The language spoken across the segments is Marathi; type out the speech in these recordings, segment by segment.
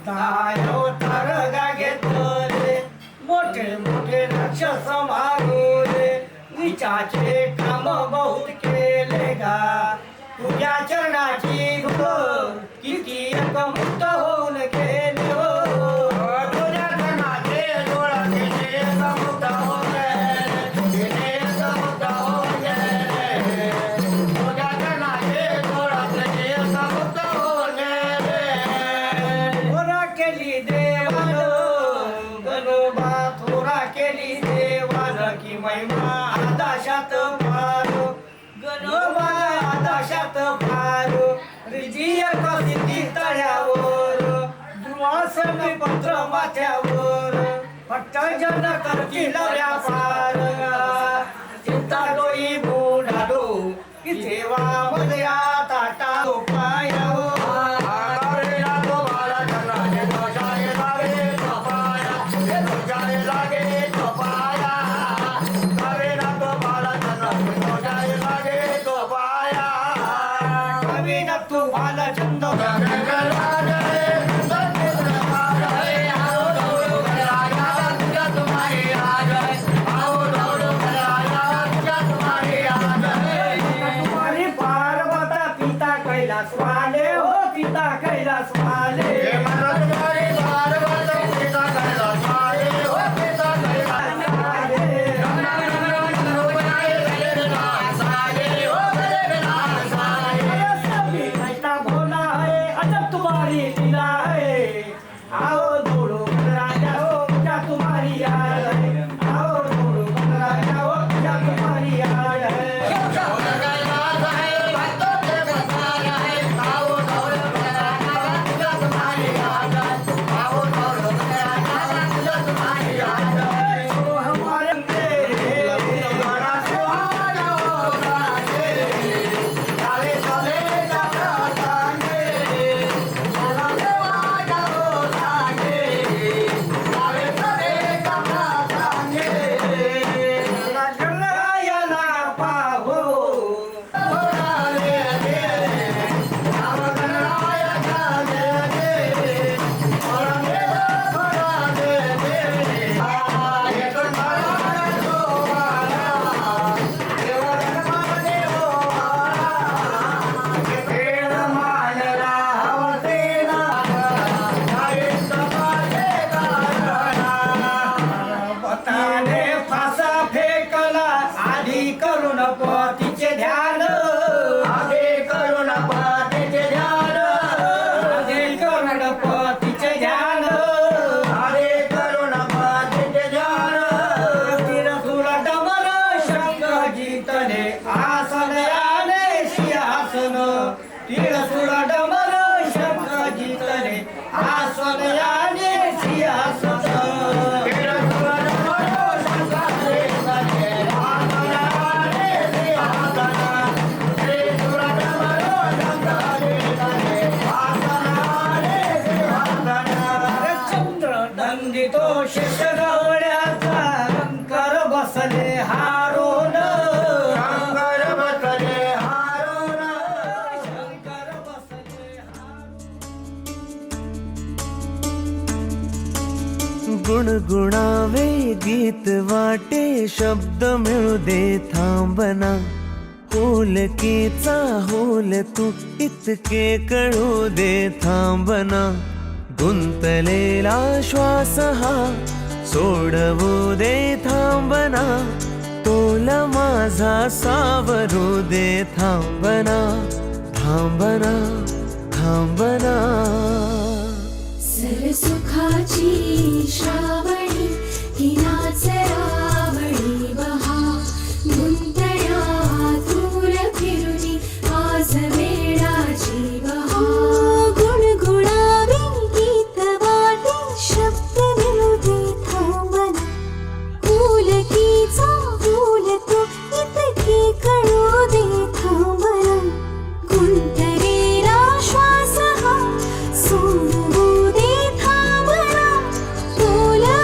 तारगा घेतले मोठे मोठे राक्षस मागवले विचाचे काम बहुत केले गा तुझ्या चरणाची धूळ किती मुक्त होऊन गेले हो तुझ्या चरणाचे धूळ किती मुक्त होऊन गेले मुक्त होऊन गेले तुझ्या चरणाचे धूळ किती मुक्त होऊन गेले थोरा केली देवान गणोबा थोरा केली देवान की महिमा आदाशात मारो गणोबा आदाशात मारो रिजिय कसिती तळ्यावर द्रुवासन पत्र माथ्यावर फक्त जन करतील व्यापार चिंता डोई बुडाडो की देवा मध्ये आता टाळो पायावर वाले हो पिता कैलास वाले भोला है अजब तुम्हारी लीला है आओ दौड़ो राजा हो क्या तुम्हारी याद है आओ दौड़ो राजा हो क्या तुम्हारी याद है पतीचे ध्यान आधी करून पतीचे ध्यान आधी करून पतीचे ध्यान आधी करून पतीचे ध्यान तिरसुर डमर शंख जितले आसन आले सिंहासन तिरसुर डमर शंख जितले आसन आले सिंहासन तो शेषगवळ्याचा शंकर बसले हारून शंकर बसले हारून शंकर बसले हारून गुणगुणावे गीत वाटे शब्द मिळू दे थांबना होलकीचा होल तू इतके कळू दे थांबना गुंतलेला श्वास हा सोडवू दे थांबना तोल माझा सावरू दे थांबना थांबना थांबना सरसुखाची श्रावणी ही नाच रावणी बहा गुंतण्या दूर फिरुनी आज वेळाची बहा गुणगुणावे गीत वाटे शब्द मिळू दे थांबना फुलकीचा फुल तो इतके कळू दे थांबना गुंतलेला श्वास हा सोडवू दे थांबना तोला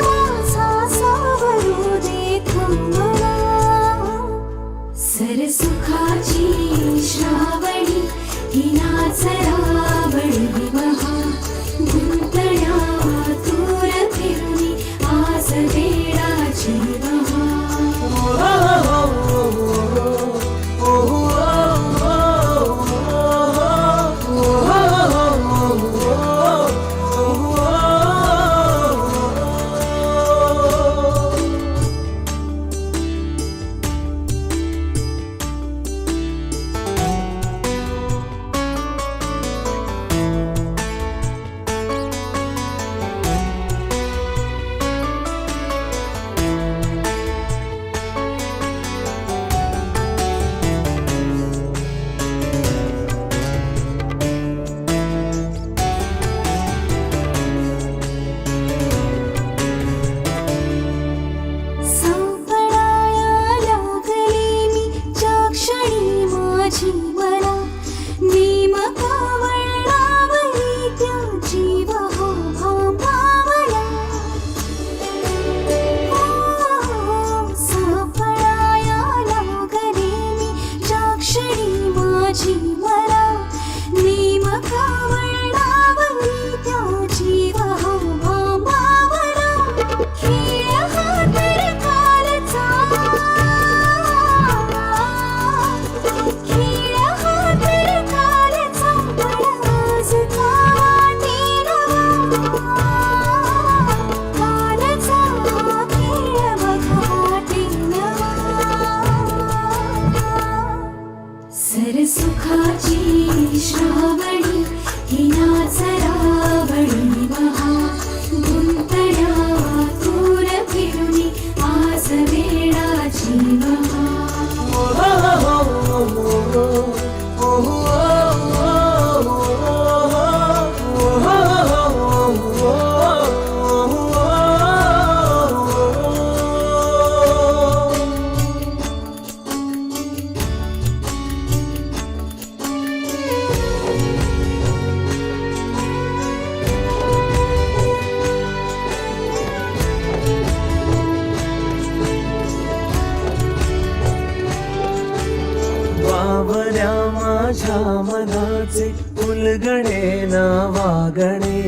उलगडे ना वागणे,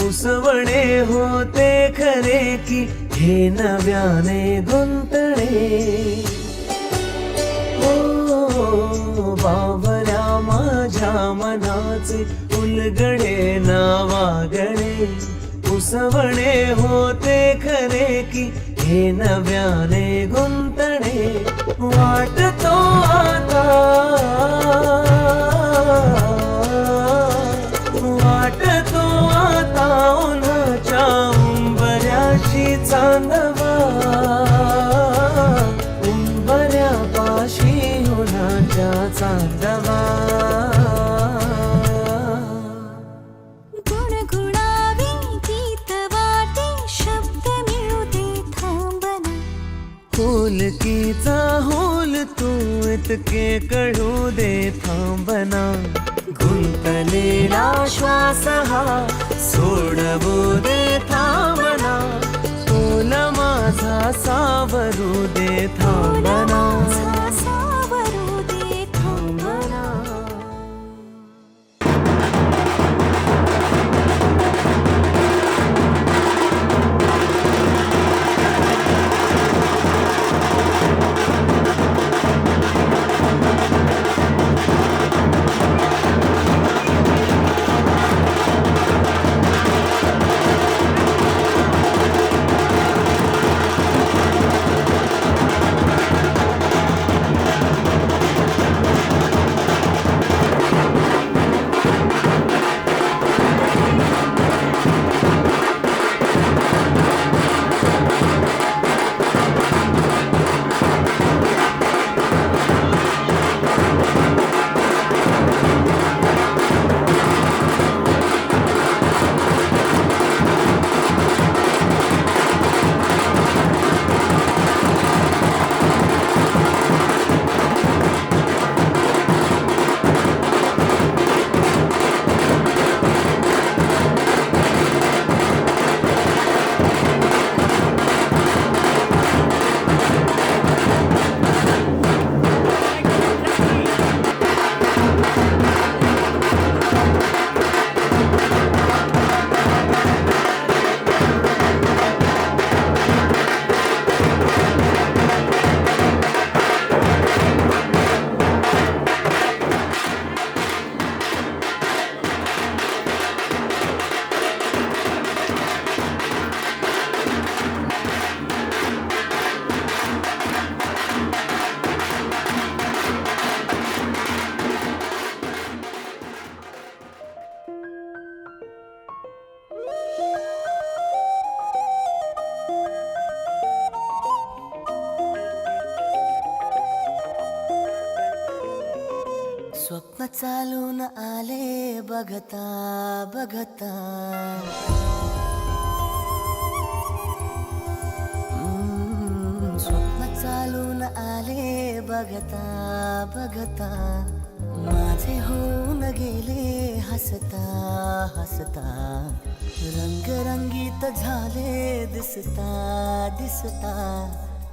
उसवणे होते खरे की हे नव्याने गुंतणे. ओ बावऱ्या माझ्या मनाचे उलगडे ना वागणे, उसवणे होते खरे की हे नव्याने गुंतणे. वाटतो आता, वाटतो आता उन्हाच्या उंबऱ्याशी चांदवा, उंबऱ्यापाशी उन्हाच्या चांदवा. गुणगुणावी गीत वाटे शब्द मिळू दे थांबना. होलकीचा होल तू इतके कळू दे थांबना. गुंतलेला श्वास हा सोडवू दे थांबना. तोल माझा सावरू दे थांबना. सावरू दे थांबना. स्वप्न चालून आले बघता बघता. स्वप्न चालून आले बघता बघता. माझे होऊन गेले हसता हसता. रंगरंगीत झाले दिसता दिसता.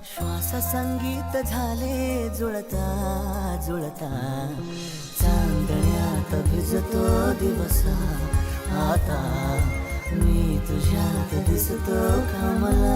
श्वास संगीत झाले जुळता जुळता. चांदण्यात भिजतो दिवसा आता. मी तुझ्यात दिसतो कमला.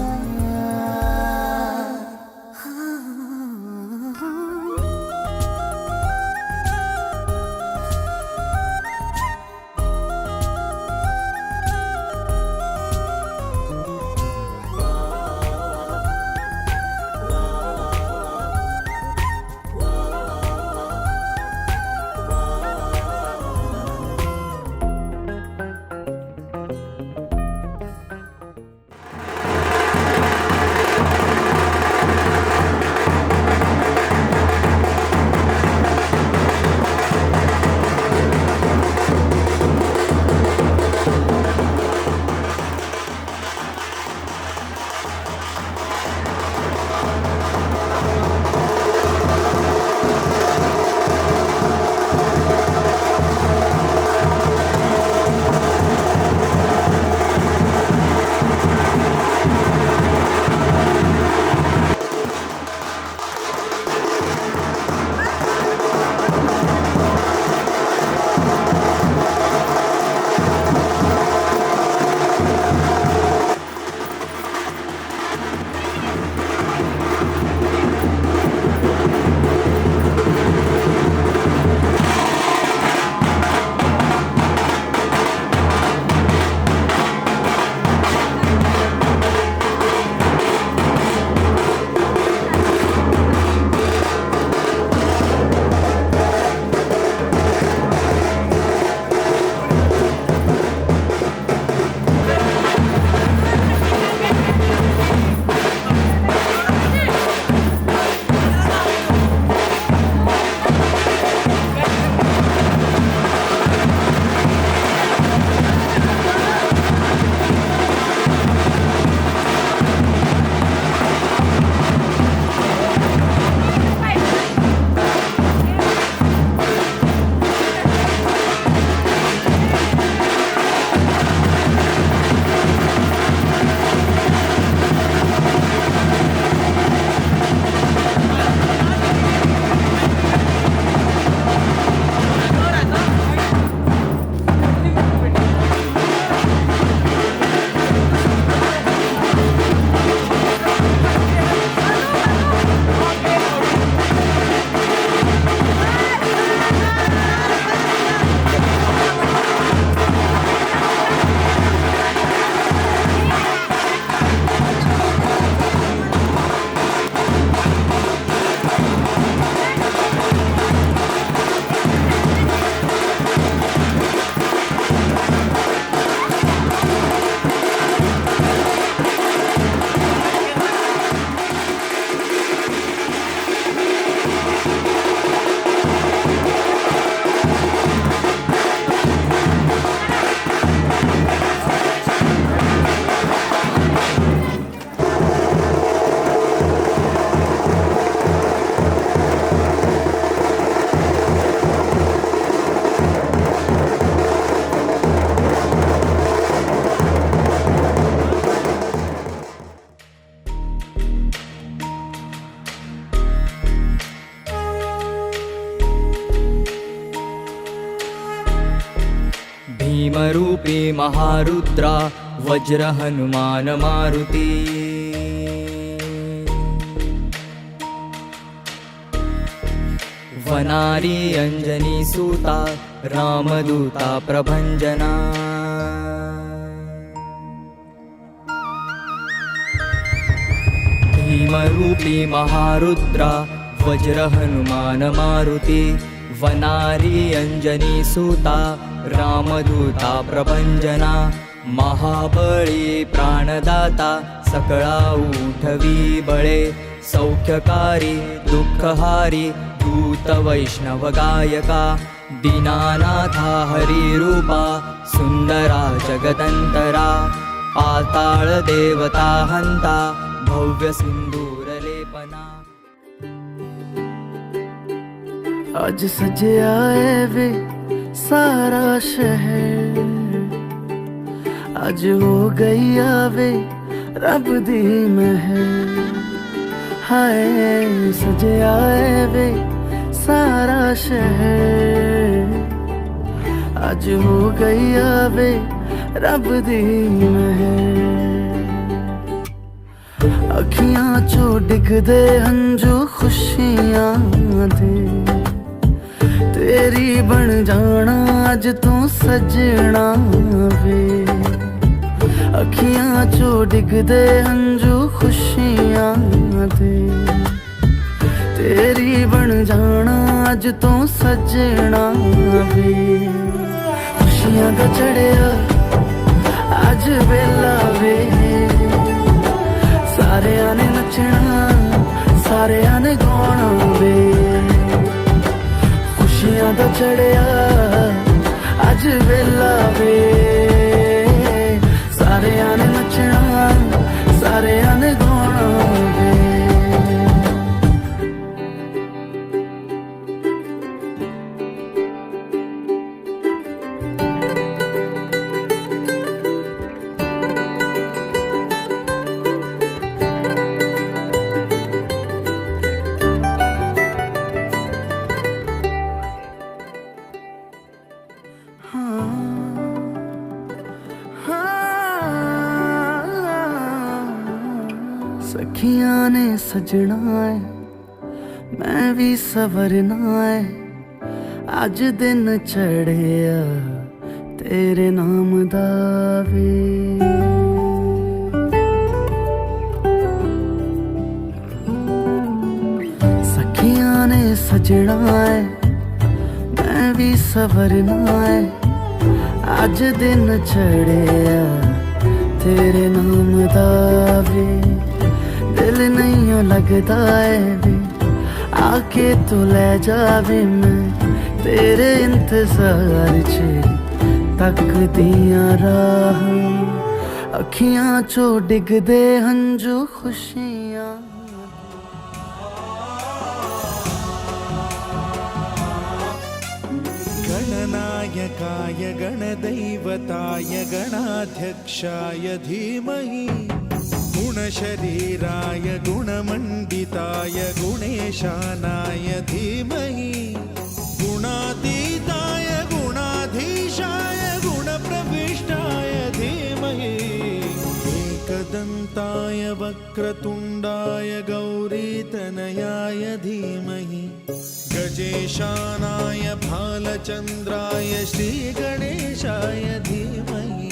भीमरूपी महारुद्रा वज्र हनुमान मारुती वनारी अंजनी सूता रामदूता प्रभंजना भीमरूपी महारुद्रा वज्र हनुमान मारुती वनारी अंजनी सूता रामदूता प्रभंजना महाबळी प्राणदाता सकळा उठवी बळे सौख्यकारी दुःखहारी दूत वैष्णव गायका दीनानाथा हरिरूपा सुंदरा जगदंतरा पाताळ देवता हंता भव्य सिंदूर लेपना आज सजया है वे सारा शहर आज हो गई आवे रब दी महर हाय सजया है वे सारा शहर आज हो गई आवे रब दी महर अखियां चो डिगदे हंजू खुशियां दे तेरी बन जाना अज तू सजना वे अखियां चो डिगदे हंजू खुशियां दे तेरी बन जाना अज तू सजना वे खुशियां दा चढ़िया अज वेला वे सारे ने नचना सारे ने गाना वे खुशियां दा चढ़िया अज वेला वे सारे ने नचना सारे ने गाना वे सखियां ने सजना है मैं भी सवरना है अज दिन चढ़िया तेरे नाम दा वे सखियां ने सजना है मैं भी सवरना है अज दिन चढ़िया तेरे नाम दा वे दिल नहीं लगता है वे आके तू ले जावे मैं तेरे इंतजार च तक दिया राह अखियां चो डिगदे हंजू खुशियां गणनायकाय गणदैवताय गणाध्यक्षाय धीमहि गुणशरीराय गुणमण्डिताय गुणेशानाय धीमहि गुणातीताय गुणाधीशाय गुणप्रविष्टाय धीमहि एकदन्ताय वक्रतुण्डाय गौरीतनयाय धीमहि गजेशानाय भालचन्द्राय श्रीगणेशाय धीमहि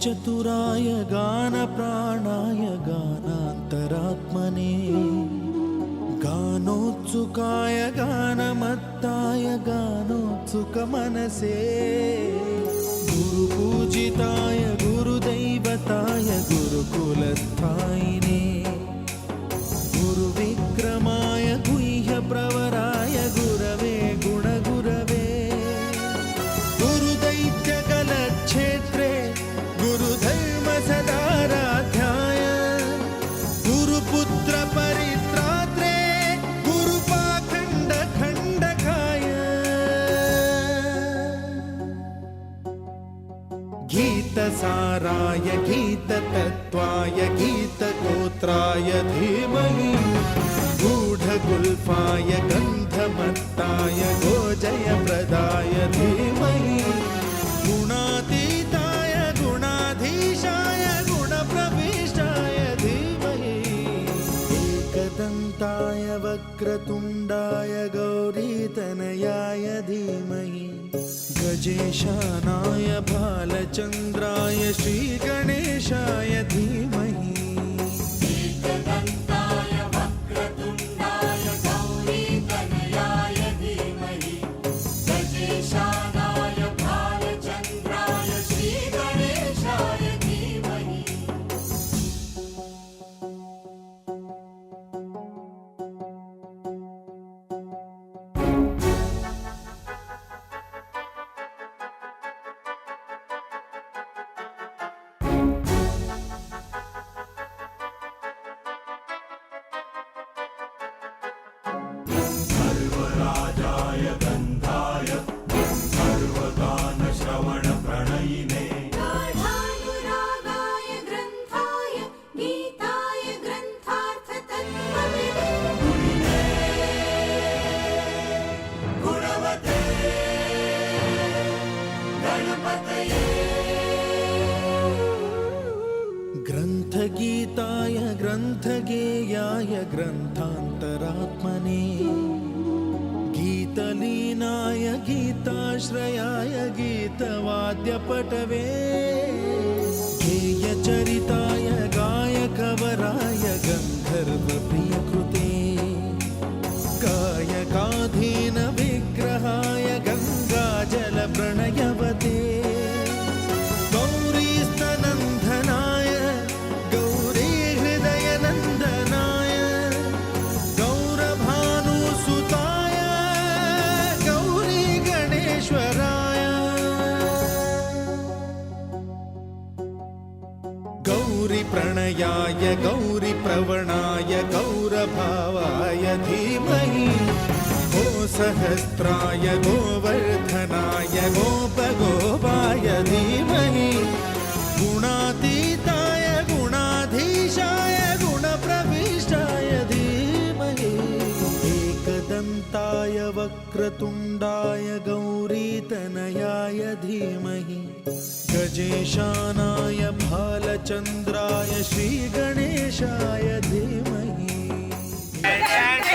चतुराय गानप्राणाय गानान्तरात्मने गानोद्धारकाय गानोत्सुकाय गानमत्ताय गानोत्सुक मनसे गुरुपूजिताय गुरुदैवताय गुरुकुलस्थायिने गुरुविक्रमाय गुह्यप्रवराय गुरवे गुणगुरवे गुरुदैत्यकलक्षेत्रे गुरुधर्मसदाराध्याय गुरुपुत्र परित्रात्रे गुरुपाखण्ड खण्डकाय गीतसाराय गीततत्त्वाय गीतगोत्राय धीमहि गूढगुल्फाय गन्धमत्ताय गोजयप्रदाय धीमहि गुणातीताय गुणाधीशाय गुणप्रविष्टाय धीमहि एकदन्ताय वक्रतुण्डाय गौरीतनयाय धीमहि गजेशानाय भालचन्द्राय श्रीगणेशाय धीमहि गाढानुरागाय ग्रन्थाय गीताय ग्रन्थार्थतत्त्वविदे गुणवते गणपतये ग्रन्थगीताय ग्रन्थगेयाय ग्रन्थान्तरात्मने गीतलीनाय गीताश्रयाय गीतवाद्यपटवे गेयचरिताय गायकवराय गन्धर्वप्रियकृते गायकाधीनविग्रहाय गङ्गाजलप्रणयवते गौरीस्तनन्दनाय गौरीहृदयनन्दनाय गौरभानुसुताय गौरी गणेश्वराय गौरीप्रणयाय गौरीप्रवणाय गौरभावाय धीमहि गोसहस्राय गोवर्धनाय गोपगोपाय धीमहि गुणातीताय गुणाधीशाय गुणप्रविष्टाय धीमहि एकदन्ताय वक्रतुण्डाय गौरीतनयाय धीमहि गजेशानाय भालचन्द्राय श्रीगणेशाय धीमहि अच्छा